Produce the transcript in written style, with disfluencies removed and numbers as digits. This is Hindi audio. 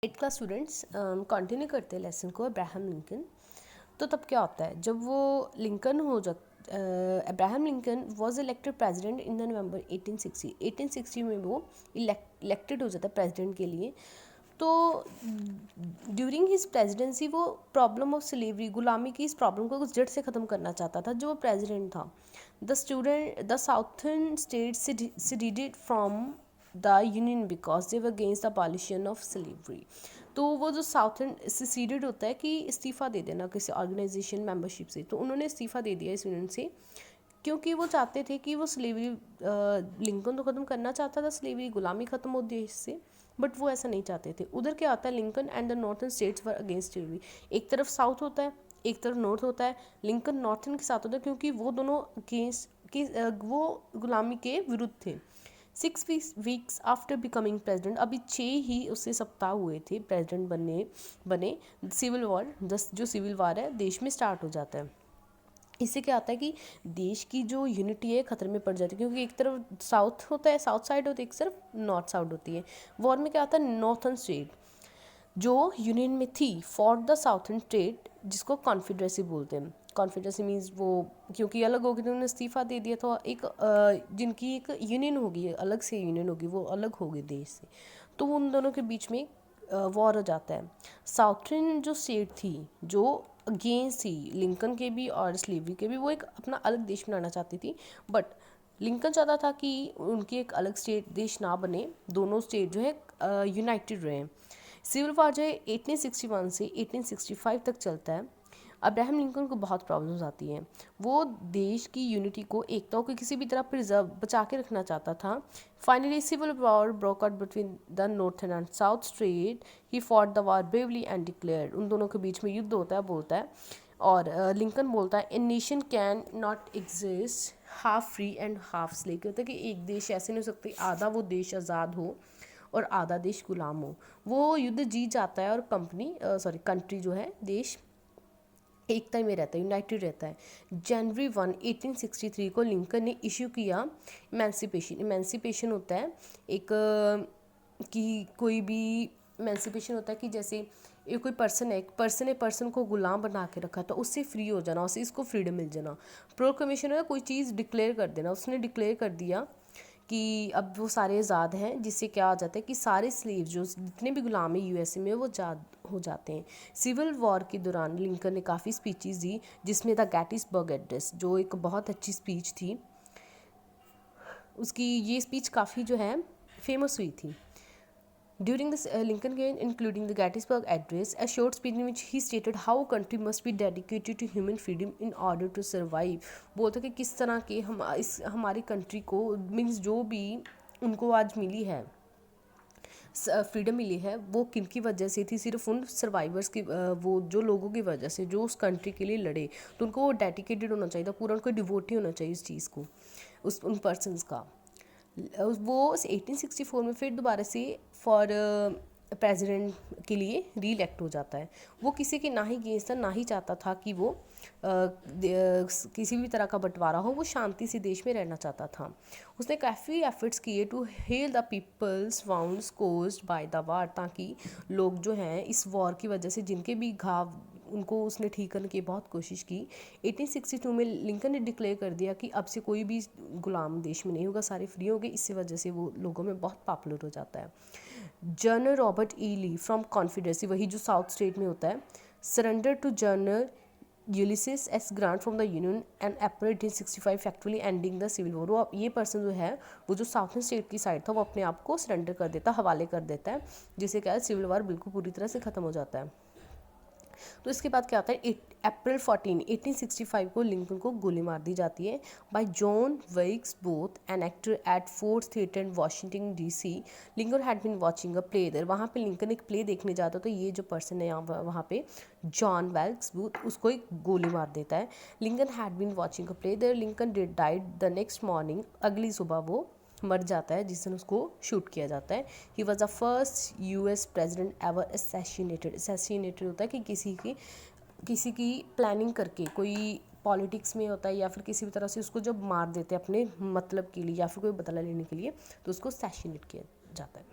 एट क्लास स्टूडेंट्स कंटिन्यू करते हैं लेसन को अब्राहम लिंकन। तो तब क्या होता है जब वो लिंकन हो जा Abraham Lincoln was elected president in the नवंबर 1860 में वो इलेक्टेड हो जाता है प्रेसिडेंट के लिए। तो ड्यूरिंग हिज प्रेसिडेंसी वो प्रॉब्लम ऑफ स्लेवरी, गुलामी की इस प्रॉब्लम को जड़ से ख़त्म करना चाहता था जो वो प्रेसिडेंट था। The southern states seceded from the union because they were against the abolition of slavery. तो वो जो साउथर्न seceded होता है कि इस्तीफ़ा दे देना किसी ऑर्गेनाइजेशन मेंबरशिप से, तो उन्होंने इस्तीफ़ा दे दिया इस यूनियन से क्योंकि वो चाहते थे कि वो स्लेवरी, लिंकन तो ख़त्म करना चाहता था स्लेवरी, गुलामी ख़त्म हो देश से, बट वो ऐसा नहीं चाहते थे। उधर क्या आता है, Lincoln and the northern states were against slavery. एक तरफ साउथ होता है, एक तरफ नॉर्थ होता है। लिंकन नॉर्थर्न के साथ होता है क्योंकि वो दोनों अगेंस्ट की वो गुलामी के विरुद्ध थे। 6 weeks आफ्टर बिकमिंग प्रेजिडेंट, अभी 6 ही उससे सप्ताह हुए थे प्रेजिडेंट बने सिविल वॉर, जो सिविल वॉर है देश में स्टार्ट हो जाता है। इससे क्या होता है कि देश की जो यूनिटी है खतरे में पड़ जाती है क्योंकि एक तरफ साउथ होता है, साउथ साइड होती है, एक तरफ नॉर्थ साइड होती है। वॉर में क्या होता है, नॉर्थर्न स्टेट जो यूनियन में थी फॉर द साउथर्न स्टेट, जिसको कॉन्फेडरेसी बोलते हैं। कॉन्फेडरेसी मीन्स वो क्योंकि अलग होगी तो उन्होंने इस्तीफ़ा दे दिया, तो एक जिनकी एक यूनियन होगी, अलग से यूनियन होगी, वो अलग होगी देश से, तो उन दोनों के बीच में वॉर हो जाता है। साउथर्न जो स्टेट थी जो अगेंस्ट थी लिंकन के भी और स्लेवरी के भी, वो एक अपना अलग देश बनाना चाहती थी, बट लिंकन चाहता था कि उनकी एक अलग स्टेट देश ना बने, दोनों स्टेट जो है यूनाइटेड रहें। सिविल वॉर जो है 1861 से 1865 तक चलता है। अब्राहम लिंकन को बहुत प्रॉब्लम्स आती हैं। वो देश की यूनिटी को, एकता को किसी भी तरह प्रिजर्व बचा के रखना चाहता था। Finally civil war broke out between the northern and south state. He fought the war bravely and declared. उन दोनों के बीच में युद्ध होता है, बोलता है, और लिंकन बोलता है a nation can not exist half free and half slave. कहता है कि एक देश ऐसे नहीं हो सकती आधा वो देश आज़ाद हो और आधा देश गुलाम हो। वो युद्ध जीत जाता है और कंट्री जो है, देश एकता में रहता है, यूनाइटेड रहता है। जनवरी 1, 1863 को लिंकन ने इशू किया इमेंसिपेशन होता है एक कि कोई भी इमेंसिपेशन होता है कि जैसे ये कोई पर्सन है, एक पर्सन को गुलाम बना के रखा था, उससे फ्री हो जाना, उससे इसको फ्रीडम मिल जाना। प्रोक्लेमेशन है कोई चीज़ डिक्लेयर कर देना। उसने डिक्लेयर कर दिया कि अब वो सारे आज़ाद हैं, जिससे क्या हो जाता है कि सारे स्लेव जो जितने भी गुलाम है यूएसए में वो आज़ाद हो जाते हैं। सिविल वॉर के दौरान लिंकन ने काफ़ी स्पीचेस दी, जिसमें द गेटिसबर्ग एड्रेस जो एक बहुत अच्छी स्पीच थी, उसकी ये स्पीच काफ़ी जो है फेमस हुई थी। During this, Lincoln gave, including the Gettysburg Address, a short speech in which he stated how a country must be dedicated to human freedom in order to survive। बोलते कि किस तरह के हमारी कंट्री को मीन्स जो भी उनको आज मिली है, फ्रीडम मिली है, वो किन की वजह से थी, सिर्फ उन सर्वाइवर्स की, वो जो लोगों की वजह से जो उस कंट्री के लिए लड़े, तो उनको वो डेडिकेटेड होना चाहिए था, पूरा उनको डिवोटी होना चाहिए इस चीज़ को, उन पर्सनस का। वो 1864 में फिर दोबारा से फॉर प्रेसिडेंट के लिए री इलेक्ट हो जाता है। वो किसी के ना ही अगेंस्ट था, ना ही चाहता था कि वो किसी भी तरह का बंटवारा हो, वो शांति से देश में रहना चाहता था। उसने काफ़ी एफर्ट्स किए to heal the people's wounds caused by the war, ताकि लोग जो हैं इस वॉर की वजह से जिनके भी घाव, उनको उसने ठीक करने की बहुत कोशिश की। 1862 में लिंकन ने डिक्लेयर कर दिया कि अब से कोई भी गुलाम देश में नहीं होगा, सारे फ्री हो गए। इसी वजह से वो लोगों में बहुत पॉपुलर हो जाता है। General Robert E Lee from Confederacy, वही जो साउथ स्टेट में होता है, surrender to general Ulysses S Grant from the union and April 1865 factually ending the civil war. वो ये पर्सन जो है, वो जो साउथर्न स्टेट की साइड था, वो अपने आप को सरेंडर कर देता, हवाले कर देता है, जिससे क्या है सिविल वॉर बिल्कुल पूरी तरह से ख़त्म हो जाता है। तो इसके बाद क्या होता है, अप्रैल 14, 1865 को लिंकन को गोली मार दी जाती है by John Wilkes Booth, an actor at Ford's theatre in Washington DC. Lincoln had been watching a play there. वहाँ पे लिंकन एक प्ले देखने जाता है, तो ये जो पर्सन है वहाँ पे जॉन विक्स बोथ, उसको एक गोली मार देता है। Lincoln had been watching a play there. Lincoln died the next morning. अगली सुबह वो मर जाता है, जिस दिन उसको शूट किया जाता है। He was the first US president ever assassinated होता है कि किसी की प्लानिंग करके, कोई पॉलिटिक्स में होता है या फिर किसी भी तरह से उसको जब मार देते हैं अपने मतलब के लिए या फिर कोई बदला लेने के लिए, तो उसको असैसिनेट किया जाता है।